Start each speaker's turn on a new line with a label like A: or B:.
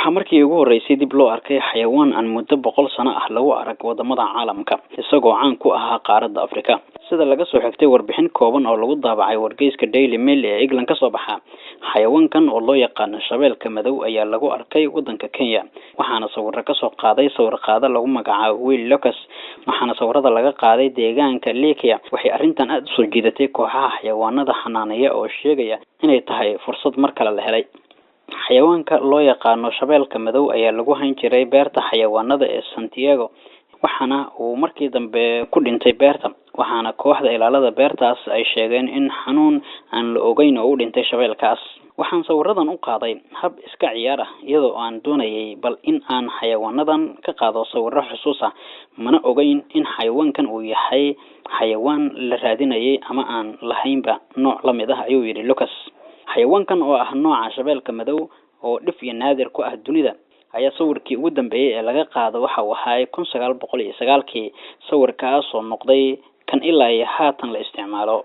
A: waxaa markii ugu horeysay dib loo arkay xayawaan aan muddo 100 sano ah lagu arag wadamada caalamka isagoo caan ku ahaa qaaradda Afrika sida laga soo xigtay warbixin kooban oo lagu daabacay wargeyska Daily Mail ee England ka soo baxa xayawaankan oo loo yaqaan shabeelka madow ayaa lagu arkay wadanka Kenya waxaana sawirro ka soo qaaday sawir qaada lagu magacaabo Will Lucas waxaana sawirada laga qaaday deegaanka Laikia waxay arrintan aad u soo jiidatay kooxaha xayawaanada xanaaneeya oo sheegaya inay tahay fursad mar kale la helay xayawaanka loo yaqaan shabeelka madow ayaa lagu hayn jiray beerta xayawaanada ee Santiago waxaana uu markii dambe ku dhintay beerta waxaana kooxda ilaalada beertaas ay sheegeen in xanuun aan la ogeyn oo u dhintay shabeelkaas waxaan sawiradan u qaaday hab iska ciyaar ah iyadoo aan doonayay bal in aan xayawaanadan ka qaado sawirro xusuus ah mana ogeyn in xayawaankan uu yahay xayawaan la raadinayay ama aan lahaynba nooc la mid ah ayuu yiri Lucas xayawaankan oo ah nooca shabeelka madow oo dhif iyo naadir ku ah dunida ayaa sawirkii ugu dambeeyay ee laga qaado waxa uu ahaa 1909 sawirkaas oo noqday kan ilaa haatan la isticmaalo